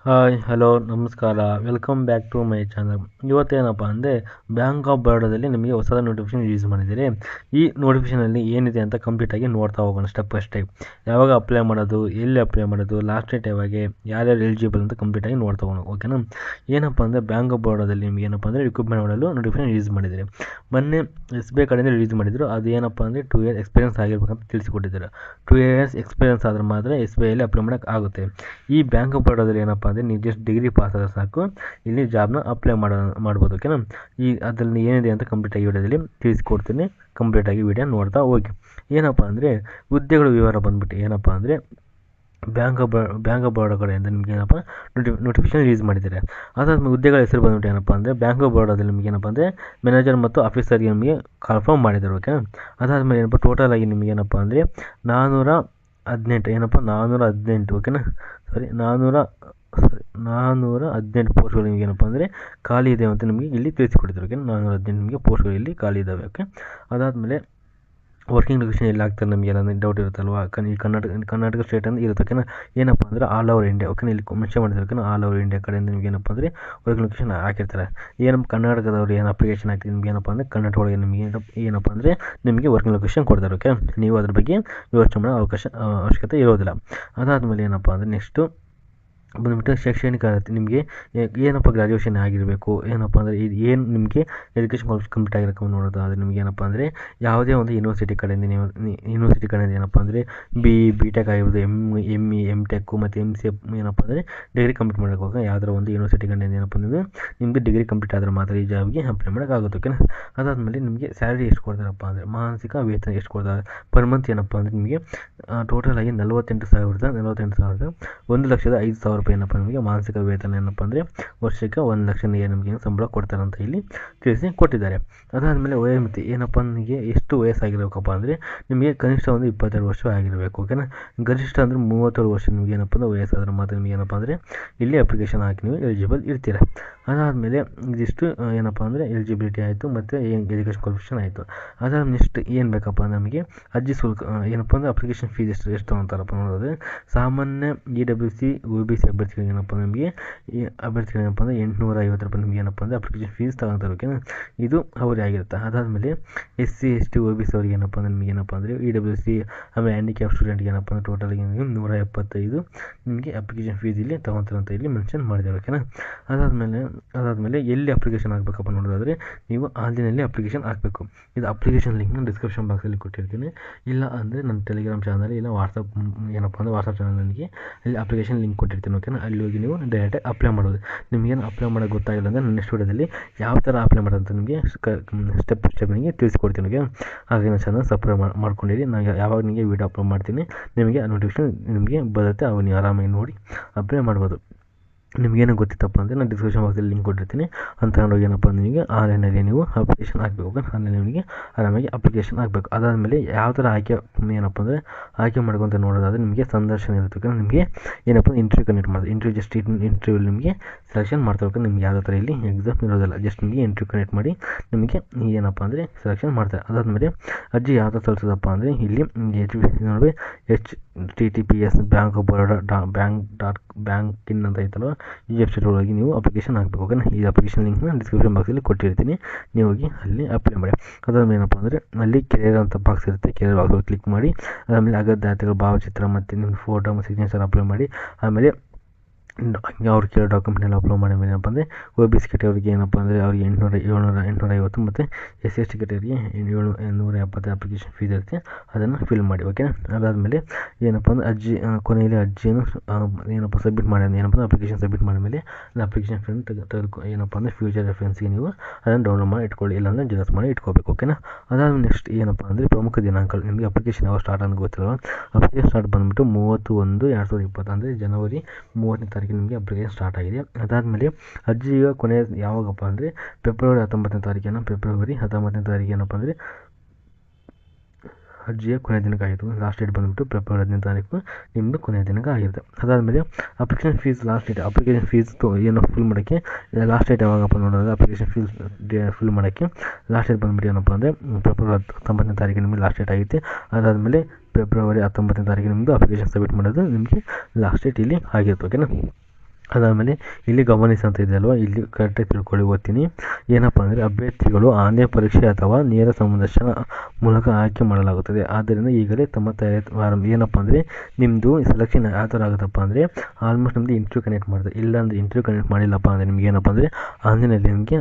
Hi hello ನಮಸ್ಕಾರ welcome back to my channel. ಇವತ್ತೇನಪ್ಪ ಅಂದರೆ ಬ್ಯಾಂಕ್ ಆಫ್ ಬರೋಡಾದಲ್ಲಿ ನಿಮಗೆ ಹೊಸದ ನೋಟಿಫಿಕೇಶನ್ ರಿಲೀಸ್ ಮಾಡಿದ್ದಾರೆ. ಈ ನೋಟಿಫಿಕೇಷನಲ್ಲಿ ಏನಿದೆ ಅಂತ ಕಂಪ್ಲೀಟಾಗಿ ನೋಡ್ತಾ ಹೋಗೋಣ ಸ್ಟೆಪ್ ಬೈ ಸ್ಟೆಪ್. ಯಾವಾಗ ಅಪ್ಲೈ ಮಾಡೋದು, ಎಲ್ಲಿ ಅಪ್ಲೈ ಮಾಡೋದು, ಲಾಸ್ಟ್ ಡೇಟ್ ಯಾವಾಗ, ಯಾರ್ಯಾರು ಎಲಿಜಿಬಲ್ ಅಂತ ಕಂಪ್ಲೀಟಾಗಿ ನೋಡ್ತಾ ಹೋಗೋಣ, ಓಕೆನಾ. ಏನಪ್ಪ ಅಂದರೆ ಬ್ಯಾಂಕ್ ಆಫ್ ಬರೋಡಾದಲ್ಲಿ ನಿಮಗೆ ಏನಪ್ಪ ಅಂದರೆ ರಿಕ್ರೂಟ್ಮೆಂಟ್ ಮಾಡಲು ನೋಟಿಫಿಕೇಶನ್ ರಿಲೀಸ್ ಮಾಡಿದ್ದಾರೆ. ಮೊನ್ನೆ SBI ಕಡೆಯಿಂದ ರಿಲೀಸ್ ಮಾಡಿದ್ರು. ಅದು ಏನಪ್ಪ ಅಂದರೆ 2 ಇಯರ್ ಎಕ್ಸ್ಪೀರಿಯನ್ಸ್ ಆಗಿರ್ಬೇಕಂತ ತಿಳಿಸಿಕೊಟ್ಟಿದ್ದಾರೆ. 2 ಇಯರ್ಸ್ ಎಕ್ಸ್ಪೀರಿಯನ್ಸ್ ಆದ್ರೆ ಮಾತ್ರ SBIಯಲ್ಲಿ ಅಪ್ಲೈ ಮಾಡೋಕ್ಕೆ ಆಗುತ್ತೆ. ಈ ಬ್ಯಾಂಕ್ ಆಫ್ ಬರೋಡಾದಲ್ಲಿ ಏನಪ್ಪ ಅಂದರೆ ನೀವು ಜಸ್ಟ್ ಡಿಗ್ರಿ ಪಾಸ್ ಆದರೆ ಸಾಕು, ಇಲ್ಲಿ ಜಾಬ್ನ ಅಪ್ಲೈ ಮಾಡ್ಬೋದು, ಓಕೆನಾ. ಅದರಲ್ಲಿ ಏನಿದೆ ಅಂತ ಕಂಪ್ಲೀಟಾಗಿ ವಿಡಿಯೋದಲ್ಲಿ ತಿಳಿಸ್ಕೊಡ್ತೀನಿ. ಕಂಪ್ಲೀಟಾಗಿ ವಿಡಿಯೋ ನೋಡ್ತಾ ಹೋಗಿ. ಏನಪ್ಪ ಅಂದರೆ ಹುದ್ದೆಗಳ ವಿವರ ಬಂದ್ಬಿಟ್ಟು ಏನಪ್ಪ ಅಂದರೆ ಬ್ಯಾಂಕ್ ಆಫ್ ಬರೋಡಾ ಕಡೆಯಿಂದ ನಿಮ್ಗೆ ಏನಪ್ಪ ನೋಟಿಫಿಕೇಶನ್ ರಿಲೀಸ್ ಮಾಡಿದ್ದಾರೆ. ಅದಾದ್ಮೇಲೆ ಹುದ್ದೆಗಳ ಹೆಸರು ಬಂದ್ಬಿಟ್ಟು ಏನಪ್ಪ ಅಂದರೆ ಬ್ಯಾಂಕ್ ಆಫ್ ಬರೋಡಾದಲ್ಲಿ ನಿಮಗೆ ಏನಪ್ಪ ಅಂದರೆ ಮ್ಯಾನೇಜರ್ ಮತ್ತು ಆಫೀಸರ್ಗೆ ನಿಮಗೆ ಕನ್ಫರ್ಮ್ ಮಾಡಿದ್ದಾರೆ, ಓಕೆನಾ. ಅದಾದಮೇಲೆ ಏನಪ್ಪ ಟೋಟಲ್ ಆಗಿ ನಿಮಗೆ ಏನಪ್ಪ ಅಂದರೆ 418 ಓಕೆನಾ. 418 ಪೋಸ್ಟ್ಗಳು ನಿಮಗೆ ಏನಪ್ಪ ಅಂದರೆ ಖಾಲಿ ಇದೆ ಅಂತ ನಿಮಗೆ ಇಲ್ಲಿ ತಿಳಿಸಿಕೊಟ್ಟಿದ್ದಾರೆ, ಓಕೆ. 418 ನಿಮಗೆ ಪೋಸ್ಟ್ಗಳು ಇಲ್ಲಿ ಖಾಲಿ ಇದ್ದಾವೆ, ಓಕೆ. ಅದಾದಮೇಲೆ ವರ್ಕಿಂಗ್ ಲೊಕೇಶನ್ ಎಲ್ಲಿ ಆಗ್ತಾರೆ ನಮಗೆ ಎಲ್ಲ ಡೌಟ್ ಇರುತ್ತಲ್ವಾ. ಈ ಕರ್ನಾಟಕ ಸ್ಟೇಟ್ ಅಂತ ಇರುತ್ತೆ, ಓಕೆನಾ. ಏನಪ್ಪ ಅಂದರೆ ಆಲ್ ಓವರ್ ಇಂಡಿಯಾ, ಓಕೆನಾ. ಇಲ್ಲಿ ಮೆನ್ಷನ್ ಮಾಡಿದ್ದಾರೆ, ಓಕೆನಾ. ಆಲ್ ಓವರ್ ಇಂಡಿಯಾ ಕಡೆಯಿಂದ ನಿಮಗೆ ಏನಪ್ಪ ಅಂದರೆ ವರ್ಕಿಂಗ್ ಲೊಕೇಶನ್ ಹಾಕಿರ್ತಾರೆ. ಏನಪ್ಪ ಕರ್ನಾಟಕದವ್ರು ಏನು ಅಪ್ಲಿಕೇಶನ್ ಹಾಕಿ ನಿಮ್ಗೆ ಏನಪ್ಪ ಅಂದರೆ ಕರ್ನಾಟಕ ಒಳಗೆ ನಿಮಗೆ ಏನಪ್ಪ ಅಂದರೆ ನಿಮಗೆ ವರ್ಕಿಂಗ್ ಲೊಕೇಶನ್ ಕೊಡ್ತಾರೆ, ಓಕೆ. ನೀವು ಅದ್ರ ಬಗ್ಗೆ ಯೋಚನೆ ಮಾಡೋ ಅವಶ್ಯಕತೆ ಇರೋದಿಲ್ಲ. ಅದಾದಮೇಲೆ ಏನಪ್ಪ ಅಂದರೆ ನೆಕ್ಸ್ಟು ಬಂದುಬಿಟ್ಟು ಶೈಕ್ಷಣಿಕ ಅರ್ಹತೆ ನಿಮಗೆ ಏನಪ್ಪ ಗ್ರ್ಯಾಜುಯೇಷನ್ ಆಗಿರಬೇಕು, ಏನಪ್ಪ ಅಂದರೆ ಇದು ಏನು ನಿಮಗೆ ಎಜುಕೇಷನ್ ಕಂಪ್ಲೀಟ್ ಆಗಿರಬೇಕು ನೋಡೋದು. ಅದು ನಿಮಗೆ ಏನಪ್ಪ ಅಂದರೆ ಯಾವುದೇ ಒಂದು ಯೂನಿವರ್ಸಿಟಿ ಕಡೆಯಿಂದ ಏನಪ್ಪ ಅಂದರೆ BTech ಆಗಿರ್ಬೋದು, ME MTech ಮತ್ತು MCA ಏನಪ್ಪ ಅಂದರೆ ಡಿಗ್ರಿ ಕಂಪ್ಲೀಟ್ ಮಾಡೋಕ್ಕೋಗ ಯಾವುದೋ ಒಂದು ಯೂನಿವರ್ಸಿಟಿ ಕಡೆಯಿಂದ ಏನಪ್ಪ ಅಂದರೆ ನಿಮಗೆ ಡಿಗ್ರಿ ಕಂಪ್ಲೀಟ್ ಆದರೆ ಮಾತ್ರ ಈ ಜಾಬ್ಗೆ ಅಪ್ಲೈ ಮಾಡೋಕ್ಕಾಗುತ್ತೆ, ಓಕೆನಾ. ಅದಾದಮೇಲೆ ನಿಮಗೆ ಸ್ಯಾಲರಿ ಎಷ್ಟು ಕೊಡ್ತಾರಪ್ಪ ಅಂದರೆ ಮಾನಸಿಕ ವೇತನ ಎಷ್ಟು ಕೊಡ್ತಾರೆ ಪರ್ ಮಂತ್ ಏನಪ್ಪ ಅಂದರೆ ನಿಮಗೆ ಟೋಟಲ್ ಆಗಿ 48,000 1,05,000 ರೂಪಾಯಿ ಏನಪ್ಪ ನಿಮಗೆ ಮಾನಸಿಕ ವೇತನ ಏನಪ್ಪ ಅಂದರೆ ವರ್ಷಕ್ಕೆ 1,00,000 ನಿಮಗೆ ಸಂಬಳ ಕೊಡ್ತಾರೆ ಅಂತ ಇಲ್ಲಿ ತಿಳಿಸಿ ಕೊಟ್ಟಿದ್ದಾರೆ. ಅದಾದಮೇಲೆ ವಯೋಮಿತಿ ಏನಪ್ಪ ನಿಮಗೆ ಎಷ್ಟು ವಯಸ್ಸಾಗಿರಬೇಕಪ್ಪ ಅಂದರೆ ನಿಮಗೆ ಕನಿಷ್ಠ ಒಂದು 22 ವರ್ಷ ಆಗಿರಬೇಕು, ಓಕೆನಾ. ಗರಿಷ್ಠ ಅಂದರೆ 32 ವರ್ಷ ನಿಮಗೆ ಏನಪ್ಪ ಅಂದರೆ ವಯಸ್ಸಾದ್ರೆ ಮಾತ್ರ ನಿಮಗೆ ಏನಪ್ಪ ಅಂದರೆ ಇಲ್ಲಿ ಅಪ್ಲಿಕೇಶನ್ ಹಾಕಿ ನೀವು ಎಲಿಜಿಬಲ್ ಇರ್ತೀರ. ಅದಾದಮೇಲೆ ಇದಿಷ್ಟು ಏನಪ್ಪ ಅಂದರೆ ಎಲಿಜಿಬಿಲಿಟಿ ಆಯಿತು ಮತ್ತು ಎಜುಕೇಷನ್ ಕ್ವಾಲಿಫಿಕೇಷನ್ ಆಯಿತು. ಅದಾದ ನೆಕ್ಸ್ಟ್ ಏನು ಬೇಕಪ್ಪ ನಮಗೆ ಅರ್ಜಿ ಶುಲ್ಕ ಏನಪ್ಪ ಅಂದರೆ ಅಪ್ಲಿಕೇಶನ್ ಫೀಸ್ ಎಷ್ಟು ತಗೊತಾರಪ್ಪ ಅನ್ನೋದು ಸಾಮಾನ್ಯ EWC OBC ಅಭ್ಯರ್ಥಿಗಳಿಗೆ ಏನಪ್ಪ ನಮಗೆ ಈ ಅಭ್ಯರ್ಥಿಗಳು ಏನಪ್ಪ ಅಂದರೆ 850 ರೂಪಾಯಿ ನಿಮಗೆ ಏನಪ್ಪ ಅಂದರೆ ಅಪ್ಲಿಕೇಶನ್ ಫೀಸ್ ತಗೊತಾರೆ, ಓಕೆನಾ. ಇದು ಅವರೇ ಆಗಿರುತ್ತೆ. ಅದಾದಮೇಲೆ SC ST OBC ಅವ್ರಿಗೆ ಏನಪ್ಪ ಅಂದರೆ ನಿಮಗೆ ಏನಪ್ಪ ಅಂದರೆ EWC ಆಮೇಲೆ ಹ್ಯಾಂಡಿಕ್ಯಾಪ್ ಸ್ಟೂಡೆಂಟ್ಗೆ ಏನಪ್ಪ ಅಂದರೆ ಟೋಟಲ್ಗೆ 175 ನಿಮಗೆ ಅಪ್ಲಿಕೇಶನ್ ಫೀಸ್ ಇಲ್ಲಿ ತಗೊತಾರೆ ಅಂತ ಇಲ್ಲಿ ಮೆನ್ಷನ್ ಮಾಡಿದ್ದಾರೆ, ಓಕೆನಾ. ಅದಾದಮೇಲೆ ಎಲ್ಲಿ ಅಪ್ಲಿಕೇಶನ್ ಆಗಬೇಕಪ್ಪ ನೋಡೋದಾದರೆ ನೀವು ಆನ್ಲೈನಲ್ಲಿ ಅಪ್ಲಿಕೇಶನ್ ಹಾಕಬೇಕು. ಇದು ಅಪ್ಲಿಕೇಶನ್ ಲಿಂಕ್ನ ಡಿಸ್ಕ್ರಿಪ್ಷನ್ ಬಾಕ್ಸಲ್ಲಿ ಕೊಟ್ಟಿರ್ತೀನಿ. ಇಲ್ಲ ಅಂದರೆ ನನ್ನ ಟೆಲಿಗ್ರಾಮ್ ಚಾನಲ್ ಇಲ್ಲ ವಾಟ್ಸಪ್ ಏನಪ್ಪ ಅಂದರೆ ವಾಟ್ಸಪ್ ಚಾನಲ್ಗೆ ಇಲ್ಲಿ ಅಪ್ಲಿಕೇಶನ್ ಲಿಂಕ್ ಕೊಟ್ಟಿರ್ತೀನಿ, ಓಕೆನಾ. ಅಲ್ಲಿ ಹೋಗಿ ನೀವು ಡೈರೆಕ್ಟಾಗಿ ಅಪ್ಲೈ ಮಾಡೋದು. ನಿಮಗೇನು ಅಪ್ಲೈ ಮಾಡೋಕ್ಕೆ ಗೊತ್ತಾಗಿಲ್ಲ ಅಂದರೆ ನನ್ನ ನೆಕ್ಸ್ಟ್ ವಿಡಿಯೋದಲ್ಲಿ ಯಾವ ಥರ ಅಪ್ಲೈ ಮಾಡೋದು ಅಂತ ನಿಮಗೆ ಸ್ಟೆಪ್ ಬೈ ಸ್ಟೆಪ್ ನಿಮಗೆ ತಿಳಿಸ್ಕೊಡ್ತೀನಿ, ಓಕೆ. ಹಾಗೆ ನನ್ನ ಚಾನಲ್ ಸಬ್ಸ್ಕ್ರೈಬ್ ಮಾಡ್ಕೊಂಡಿರಿ. ನಾನು ಯಾವಾಗ ನಿಮಗೆ ವೀಡಿಯೋ ಅಪ್ಲೋಡ್ ಮಾಡ್ತೀನಿ ನಿಮಗೆ ನೋಟಿಫಿಕೇಶನ್ ನಿಮಗೆ ಬರುತ್ತೆ, ಅವಾಗ ನೀವು ಆರಾಮಾಗಿ ನೋಡಿ ಅಪ್ಲೈ ಮಾಡ್ಬೋದು. ನಿಮಗೇನು ಗೊತ್ತಿತ್ತಪ್ಪ ಅಂದರೆ ನಾನು ಡಿಸ್ಕ್ರಿಪ್ಷನ್ ಬಾಕ್ಸಲ್ಲಿ ಲಿಂಕ್ ಕೊಟ್ಟಿರ್ತೀನಿ ಅಂತ ತಗೊಂಡೋಗಿ ಏನಪ್ಪ ನಿಮಗೆ ಆನ್ಲೈನಲ್ಲಿ ನೀವು ಅಪ್ಲಿಕೇಶನ್ ಹಾಕಬೇಕು, ಆನ್ಲೈನಲ್ಲಿ ನಿಮಗೆ ಆರಾಮಾಗಿ ಅಪ್ಲಿಕೇಶನ್ ಹಾಕಬೇಕು. ಅದಾದಮೇಲೆ ಯಾವ ಥರ ಏನಪ್ಪ ಅಂದರೆ ಆಯ್ಕೆ ಮಾಡ್ಕೊಂತ ನೋಡೋದಾದರೆ ನಿಮಗೆ ಸಂದರ್ಶನ ಇರುತ್ತೆ, ನಿಮಗೆ ಏನಪ್ಪ ಇಂಟರ್ವ್ಯೂ ಕಂಡಕ್ಟ್ ಮಾಡೋದು. ಇಂಟರ್ವ್ಯೂ ಜಸ್ಟ್ ಇಂಟರ್ವ್ಯೂ ನಿಮಗೆ ಸೆಲೆಕ್ಷನ್ ಮಾಡ್ತಾರೆ, ನಿಮ್ಗೆ ಯಾವುದೇ ಥರ ಇಲ್ಲಿ ಎಕ್ಸಾಮ್ ಇರೋದಿಲ್ಲ. ಜಸ್ಟ್ ನಿಮಗೆ ಇಂಟರ್ವ್ಯೂ ಕಂಡಕ್ಟ್ ಮಾಡಿ ನಿಮಗೆ ಏನಪ್ಪ ಅಂದರೆ ಸೆಲೆಕ್ಷನ್ ಮಾಡ್ತಾರೆ. ಅದಾದಮೇಲೆ ಅರ್ಜಿ ಯಾವ ಥರ ಸಲ್ಲಿಸೋದಪ್ಪ ಅಂದರೆ ಇಲ್ಲಿ ನೋಡಿ HTTPS ಬ್ಯಾಂಕ್ ಆಫ್ ಬರೋಡಾ ಬ್ಯಾಂಕಿನ್ ಅಂತ ಐತಲ್ವ ಈ ವೆಬ್ಸೈಟ್ ಒಳಗೆ ನೀವು ಅಪ್ಲಿಕೇಶನ್ ಹಾಕಬೇಕು, ಓಕೆನಾ. ಈ ಅಪ್ಲಿಕೇಶನ್ ಲಿಂಕ್ನ ಡಿಸ್ಕ್ರಿಪ್ಷನ್ ಬಾಕ್ಸಲ್ಲಿ ಕೊಟ್ಟಿರ್ತೀನಿ, ನೀವು ಹೋಗಿ ಅಲ್ಲಿ ಅಪ್ಲೈ ಮಾಡಿ. ಅದಾದ್ಮೇಲೆ ಏನಪ್ಪ ಅಂದರೆ ಅಲ್ಲಿ ಕೆರಿಯರ್ ಅಂತ ಬಾಕ್ಸ್ ಇರುತ್ತೆ, ಕೆರಿಯರ್ ಬಾಕ್ಸಲ್ಲಿ ಕ್ಲಿಕ್ ಮಾಡಿ. ಆಮೇಲೆ ಅಗತ್ಯತೆಗಳು ಭಾವಚಿತ್ರ ಮತ್ತು ನಿಮ್ಮ ಫೋಟೋ ಮತ್ತು ಸಿಗ್ನೇಚರ್ ಅಪ್ಲೈ ಮಾಡಿ. ಆಮೇಲೆ ಅವ್ರು ಕೇಳೋ ಡಾಕ್ಯುಮೆಂಟ್ ಎಲ್ಲ ಅಪ್ಲೋಡ್ ಮಾಡಿದ ಮೇಲೆ ಏನಪ್ಪ ಅಂದರೆ OBC ಕೆಟಗರಿಗೆ ಏನಪ್ಪ ಅಂದರೆ ಅವ್ರಿಗೆ 850 ಮತ್ತು SC/ST ಕೆಟಗರಿಗೆ 770 ಅಪ್ಲಿಕೇಶನ್ ಫೀಸ್ ಇರುತ್ತೆ, ಅದನ್ನು ಫಿಲ್ ಮಾಡಿ, ಓಕೆ. ಅದಾದಮೇಲೆ ಏನಪ್ಪ ಅಂದರೆ ಕೊನೆಯಲ್ಲಿ ಅರ್ಜಿಯನ್ನು ಏನಪ್ಪ ಸಬ್ಮಿಟ್ ಮಾಡಿ ಏನಪ್ಪ ಅಂದರೆ ಅಪ್ಲಿಕೇಶನ್ ಸಬ್ಮಿಟ್ ಮಾಡಿದ್ಮೇಲೆ ಅಪ್ಲಿಕೇಶನ್ ಪ್ರಿಂಟ್ ತೆಗೆದುಕೊ ಏನಪ್ಪ ಅಂದರೆ ಫ್ಯೂಚರ್ ರೆಫರೆನ್ಸ್ಗೆ ನೀವು ಅದನ್ನು ಡೌನ್ಲೋಡ್ ಮಾಡಿ ಇಟ್ಕೊಳ್ಳಿ, ಇಲ್ಲಾಂದರೆ ಜೆರಾಕ್ಸ್ ಮಾಡಿ ಇಟ್ಕೋಬೇಕು, ಓಕೆನಾ. ಅದಾದಮೇಲೆ ನೆಕ್ಸ್ಟ್ ಏನಪ್ಪ ಅಂದರೆ ಪ್ರಮುಖ ದಿನಾಂಕಗಳು ನಿಮಗೆ ಅಪ್ಲಿಕೇಶನ್ ಯಾವಾಗ ಸ್ಟಾರ್ಟ್ ಅಂತ ಗೊತ್ತಿಲ್ಲ. ಅಪ್ಲಿಕೇಶನ್ ಸ್ಟಾರ್ಟ್ ಬಂದುಬಿಟ್ಟು 31/2020 ಅಂದರೆ ಜನವರಿ 30ನೇ ತಾರೀಕು ನಿಮಗೆ ಅಪ್ಲಿಕೇಶನ್ ಸ್ಟಾರ್ಟ್ ಆಗಿದೆ. ಅದಾದಮೇಲೆ ಅರ್ಜಿಯ ಕೊನೆ ಯಾವಾಗಪ್ಪ ಅಂದರೆ ಫೆಬ್ರವರಿ 19ನೇ ತಾರೀಕು ಏನಪ್ಪ ಅಂದರೆ ಅರ್ಜಿಯ ಕೊನೆಯ ದಿನಕ್ಕೆ ಆಗಿತ್ತು. ಲಾಸ್ಟ್ ಡೇಟ್ ಬಂದುಬಿಟ್ಟು ಫೆಬ್ರವರಿ 15ನೇ ತಾರೀಕು ನಿಮ್ಮದು ಕೊನೆಯ ದಿನಕ್ಕೆ ಆಗಿರುತ್ತೆ. ಅದಾದಮೇಲೆ application fees last date application fees ಏನು ಫಿಲ್ ಮಾಡೋಕ್ಕೆ ಲಾಸ್ಟ್ ಡೇಟ್ ಯಾವಾಗಪ್ಪ ನೋಡೋದು ಅಪ್ಲಿಕೇಶನ್ ಫೀಸ್ ಫಿಲ್ ಮಾಡೋಕ್ಕೆ ಲಾಸ್ಟ್ ಡೇಟ್ ಬಂದುಬಿಟ್ಟು ಏನಪ್ಪ ಅಂದರೆ ಫೆಬ್ರವರಿ 19ನೇ ತಾರೀಕು ನಿಮಗೆ ಲಾಸ್ಟ್ ಡೇಟ್ ಆಗುತ್ತೆ. ಅದಾದಮೇಲೆ ಫೆಬ್ರವರಿ 19ನೇ ತಾರೀಕು ನಿಮ್ಮದು ಅಪ್ಲಿಕೇಶನ್ ಸಬ್ಮಿಟ್ ಮಾಡೋದು ನಿಮಗೆ ಲಾಸ್ಟ್ ಡೇಟ್ ಇಲ್ಲಿ ಆಗಿರುತ್ತೆ, ಓಕೆನಾ. ಅದಾದಮೇಲೆ ಇಲ್ಲಿ ಗಮನಿಸಿ ಅಂತ ಇದೆ ಅಲ್ವಾ, ಇಲ್ಲಿ ಕರೆಕ್ಟಾಗಿ ತಿಳ್ಕೊಳ್ಳಿ, ಓದ್ತೀನಿ. ಏನಪ್ಪ ಅಂದರೆ ಅಭ್ಯರ್ಥಿಗಳು ಆನ್ಲೈನ್ ಪರೀಕ್ಷೆ ಅಥವಾ ನೇರ ಸಂದರ್ಶನ ಮೂಲಕ ಆಯ್ಕೆ ಮಾಡಲಾಗುತ್ತದೆ. ಆದ್ದರಿಂದ ಈಗಲೇ ತಮ್ಮ ತಯಾರಿ ಏನಪ್ಪ ಅಂದರೆ ನಿಮ್ಮದು ಸೆಲೆಕ್ಷನ್ ಯಾವ ಥರ ಆಗುತ್ತಪ್ಪ ಅಂದರೆ ಆಲ್ಮೋಸ್ಟ್ ನಮ್ಮದು ಇಂಟರ್ವ್ಯೂ ಕಂಡಕ್ಟ್ ಮಾಡ್ತಾರೆ. ಇಲ್ಲ ಅಂದರೆ ಇಂಟರ್ವ್ಯೂ ಕಂಡಕ್ಟ್ ಮಾಡಿಲ್ಲಪ್ಪ ಅಂದರೆ ನಿಮ್ಗೆ ಏನಪ್ಪ ಅಂದರೆ ಆನ್ಲೈನಲ್ಲಿ ನಿಮಗೆ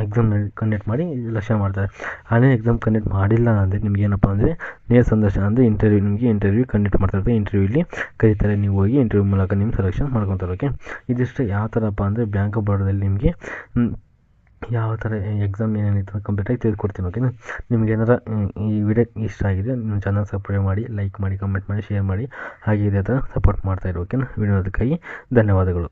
ಎಕ್ಸಾಮ್ ಕಂಡಕ್ಟ್ ಮಾಡಿ ಸೆಲೆಕ್ಷನ್ ಮಾಡ್ತಾರೆ. ಆನ್ಲೈನ್ ಎಕ್ಸಾಮ್ ಕಂಡಕ್ಟ್ ಮಾಡಿಲ್ಲ ಅಂದರೆ ನಿಮ್ಗೆ ಏನಪ್ಪ ಅಂದರೆ ನೇರ ಸಂದರ್ಶನ ಅಂದರೆ ಇಂಟರ್ವ್ಯೂ ಕಂಡಕ್ಟ್ ಮಾಡ್ತಾರೆ. ಇಂಟರ್ವ್ಯೂಲಿ ಕರೀತಾರೆ, ನೀವು ಹೋಗಿ ಇಂಟರ್ವ್ಯೂ ಮೂಲಕ ನಿಮ್ಮ ಸೆಲೆಕ್ಷನ್ ಮಾಡ್ಕೊತಾರೆ. ಓಕೆ, ಇದಿಷ್ಟು ಯಾವ ಥರಪ್ಪ ಅಂದರೆ ಬ್ಯಾಂಕ್ ಆಫ್ ಬರೋಡದಲ್ಲಿ ನಿಮಗೆ ಯಾವ ಥರ ಎಕ್ಸಾಮ್ ಏನೇನಿತ್ತು ಕಂಪ್ಲೀಟಾಗಿ ತಿಳಿದುಕೊಡ್ತೀನಿ. ಓಕೆನಾ, ನಿಮ್ಗೆ ಏನಾರ ಈ ವಿಡಿಯೋ ಇಷ್ಟ ಆಗಿದೆ ನಿಮ್ಮ ಚಾನಲ್ ಸಬ್ಸ್ಕ್ರೈಬ್ ಮಾಡಿ, ಲೈಕ್ ಮಾಡಿ, ಕಮೆಂಟ್ ಮಾಡಿ, ಶೇರ್ ಮಾಡಿ, ಹಾಗೆ ಇದೇ ಥರ ಸಪೋರ್ಟ್ ಮಾಡ್ತಾಯಿರಿ. ಓಕೆನಾ, ವಿಡಿಯೋದಕ್ಕಾಗಿ ಧನ್ಯವಾದಗಳು.